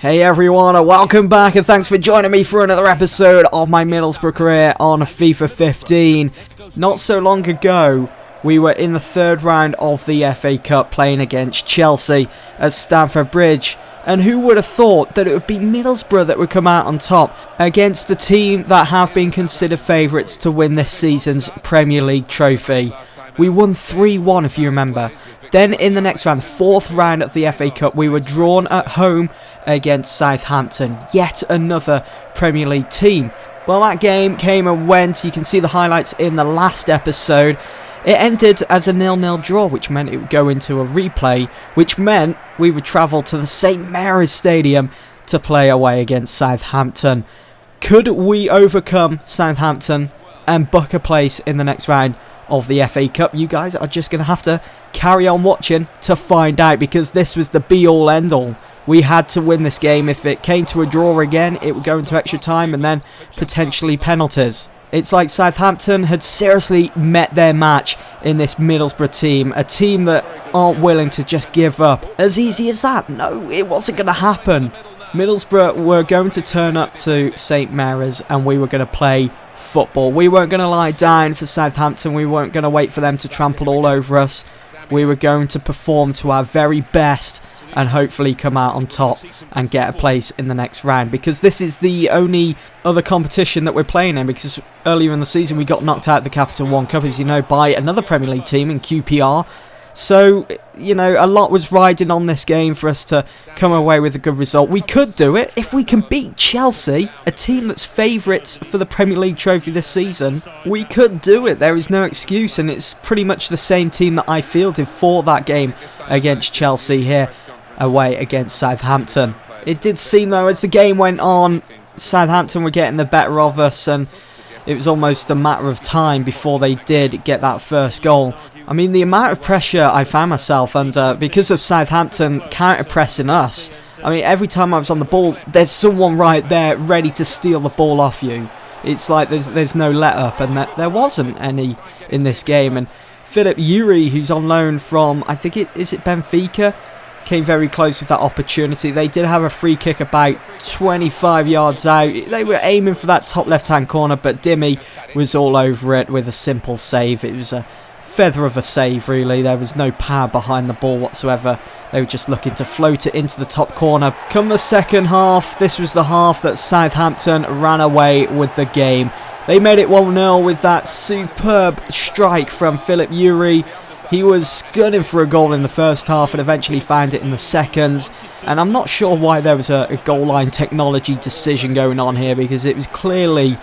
Hey everyone, and welcome back, and thanks for joining me for another episode of my Middlesbrough career on FIFA 15. Not so long ago, we were in the third round of the FA Cup playing against Chelsea at Stamford Bridge. And who would have thought that it would be Middlesbrough that would come out on top against a team that have been considered favourites to win this season's Premier League trophy. We won 3-1 if you remember. Then in the next round, the fourth round of the FA Cup, we were drawn at home against Southampton, yet another Premier League team. Well, that game came and went. You can see the highlights in the last episode. It ended as a 0-0 draw, which meant it would go into a replay, which meant we would travel to the St Mary's Stadium to play away against Southampton. Could we overcome Southampton and book a place in the next round of the FA Cup? You guys are just going to have to carry on watching to find out, because this was the be-all end-all. We had to win this game. If it came to a draw again, it would go into extra time and then potentially penalties. It's like Southampton had seriously met their match in this Middlesbrough team. A team that aren't willing to just give up. As easy as that? No, it wasn't going to happen. Middlesbrough were going to turn up to St Mary's and we were going to play football. We weren't going to lie down for Southampton. We weren't going to wait for them to trample all over us. We were going to perform to our very best and hopefully come out on top and get a place in the next round, because this is the only other competition that we're playing in, because earlier in the season we got knocked out of the Capital One Cup, as you know, by another Premier League team in QPR. So, you know, a lot was riding on this game for us to come away with a good result. We could do it if we can beat Chelsea, a team that's favourites for the Premier League trophy this season. We could do it. There is no excuse, and it's pretty much the same team that I fielded for that game against Chelsea here away against Southampton. It did seem, though, as the game went on, Southampton were getting the better of us, and it was almost a matter of time before they did get that first goal. I mean, the amount of pressure I found myself under because of Southampton counter-pressing us. I mean, every time I was on the ball, there's someone right there ready to steal the ball off you. It's like there's no let-up, and there wasn't any in this game. And Philip Uri, who's on loan from, I think is it Benfica, came very close with that opportunity. They did have a free kick about 25 yards out. They were aiming for that top left-hand corner, but Dimmy was all over it with a simple save. It was a feather of a save, really. There was no power behind the ball whatsoever. They were just looking to float it into the top corner. Come the second half, this was the half that Southampton ran away with the game. They made it 1-0 with that superb strike from Philip Uri. He was gunning for a goal in the first half and eventually found it in the second. And I'm not sure why there was a goal line technology decision going on here, because it was clearly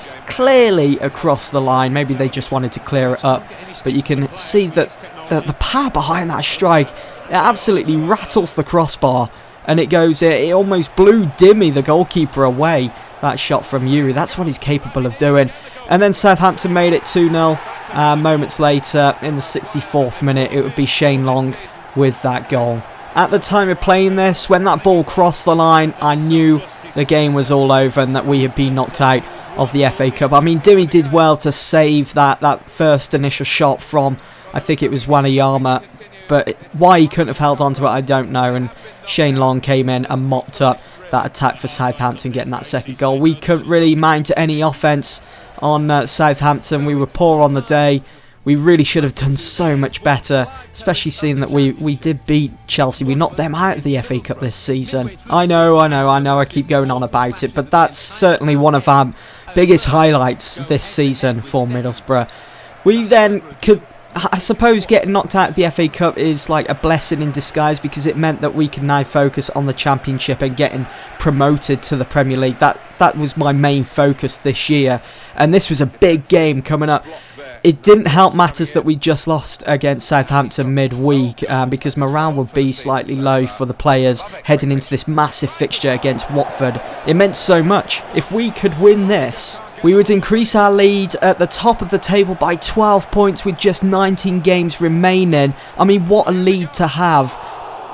across the line. Maybe they just wanted to clear it up. But you can see that the power behind that strike, it absolutely rattles the crossbar. And it goes, it almost blew Dimmy, the goalkeeper, away. That shot from Uri, that's what he's capable of doing. And then Southampton made it 2-0. Moments later, in the 64th minute, it would be Shane Long with that goal. At the time of playing this, when that ball crossed the line, I knew the game was all over and that we had been knocked out of the FA Cup. I mean, Dimmy did well to save that first initial shot from, I think it was Wanyama, but why he couldn't have held on to it, I don't know. And Shane Long came in and mopped up that attack for Southampton, getting that second goal. We couldn't really mount any offence on Southampton. We were poor on the day. We really should have done so much better, especially seeing that we did beat Chelsea. We knocked them out of the FA Cup this season. I know, I keep going on about it, but that's certainly one of our biggest highlights this season for Middlesbrough. We then could, I suppose, getting knocked out of the FA Cup is like a blessing in disguise, because it meant that we can now focus on the Championship and getting promoted to the Premier League. That was my main focus this year, and this was a big game coming up. It didn't help matters that we just lost against Southampton midweek, because morale would be slightly low for the players heading into this massive fixture against Watford. It meant so much. If we could win this, we would increase our lead at the top of the table by 12 points with just 19 games remaining. I mean, what a lead to have.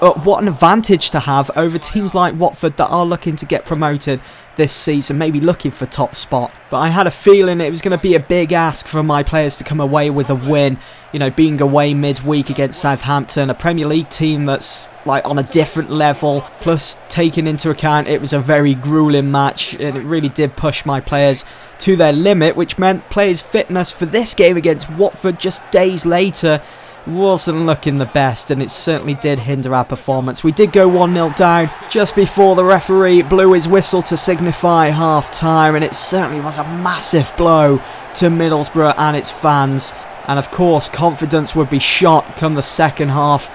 what an advantage to have over teams like Watford that are looking to get promoted this season, maybe looking for top spot. But I had a feeling it was going to be a big ask for my players to come away with a win. You know, being away midweek against Southampton, a Premier League team that's like on a different level, plus taking into account it was a very grueling match, and it really did push my players to their limit, which meant players' fitness for this game against Watford just days later wasn't looking the best, and it certainly did hinder our performance. We did go 1-0 down just before the referee blew his whistle to signify half-time, and it certainly was a massive blow to Middlesbrough and its fans. And of course, confidence would be shot come the second half.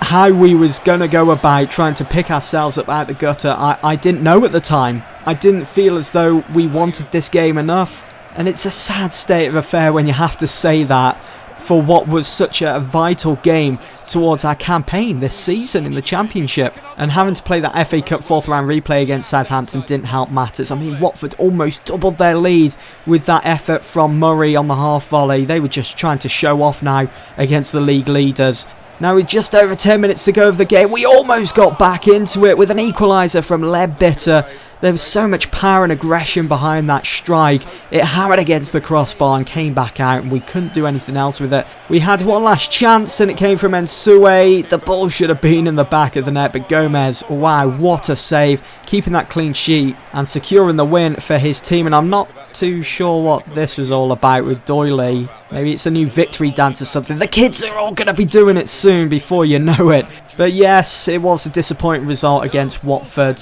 How we was going to go about trying to pick ourselves up out the gutter, I didn't know at the time. I didn't feel as though we wanted this game enough, and it's a sad state of affair when you have to say that for what was such a vital game towards our campaign this season in the Championship. And having to play that FA Cup 4th round replay against Southampton didn't help matters. I mean, Watford almost doubled their lead with that effort from Murray on the half volley. They were just trying to show off now against the league leaders. Now with just over 10 minutes to go of the game, we almost got back into it with an equaliser from Leadbitter. There was so much power and aggression behind that strike. It hammered against the crossbar and came back out, and we couldn't do anything else with it. We had one last chance, and it came from Ensue. The ball should have been in the back of the net, but Gomez, wow, what a save. Keeping that clean sheet and securing the win for his team. And I'm not too sure what this was all about with Doyley. Maybe it's a new victory dance or something. The kids are all going to be doing it soon before you know it. But yes, it was a disappointing result against Watford.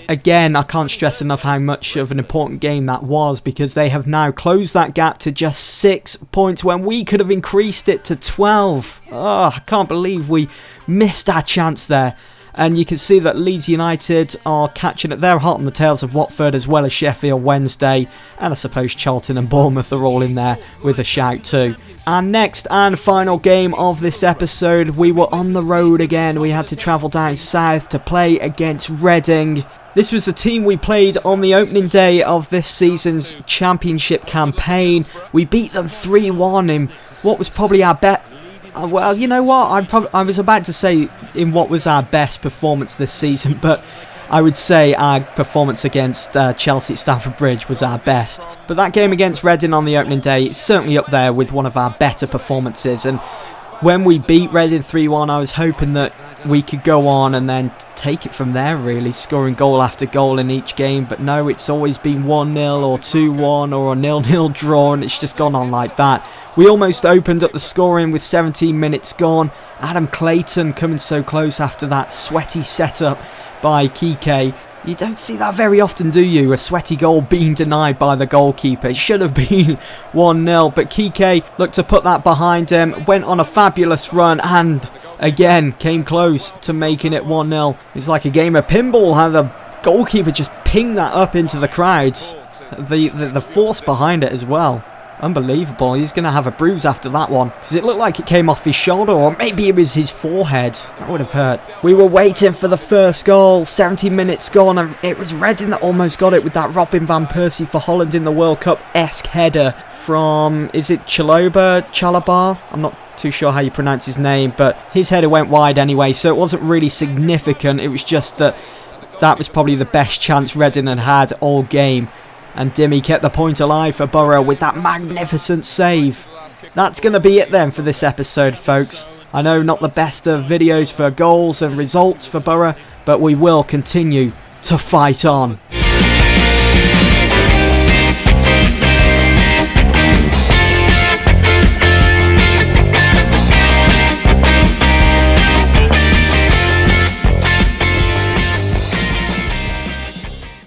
Again, I can't stress enough how much of an important game that was, because they have now closed that gap to just 6 points when we could have increased it to 12. Oh, I can't believe we missed our chance there. And you can see that Leeds United are catching it. They're hot on the tails of Watford, as well as Sheffield Wednesday. And I suppose Charlton and Bournemouth are all in there with a shout too. And next and final game of this episode, we were on the road again. We had to travel down south to play against Reading. This was the team we played on the opening day of this season's Championship campaign. We beat them 3-1 in what was probably our best... Well, you know what? I was about to say in what was our best performance this season, but I would say our performance against Chelsea at Stamford Bridge was our best. But that game against Reading on the opening day is certainly up there with one of our better performances. And when we beat Reading 3-1, I was hoping that we could go on and then take it from there, really, scoring goal after goal in each game. But no, it's always been 1-0 or 2-1 or a 0-0 draw, and it's just gone on like that. We almost opened up the scoring with 17 minutes gone. Adam Clayton coming so close after that sweaty setup by Kike. You don't see that very often, do you? A sweaty goal being denied by the goalkeeper. It should have been 1-0, but Kike looked to put that behind him, went on a fabulous run, and again came close to making it 1-0. It's like a game of pinball, how the goalkeeper just pinged that up into the crowds. The force behind it as well. Unbelievable. He's going to have a bruise after that one. Does it look like it came off his shoulder, or maybe it was his forehead? That would have hurt. We were waiting for the first goal. 70 minutes gone, and it was Reading that almost got it with that Robin van Persie for Holland in the World Cup-esque header from, is it Chalabar? I'm not too sure how you pronounce his name, but his header went wide anyway, so it wasn't really significant. It was just that was probably the best chance Reading had all game. And Dimmy kept the point alive for Borough with that magnificent save. That's going to be it then for this episode, folks. I know not the best of videos for goals and results for Borough, but we will continue to fight on.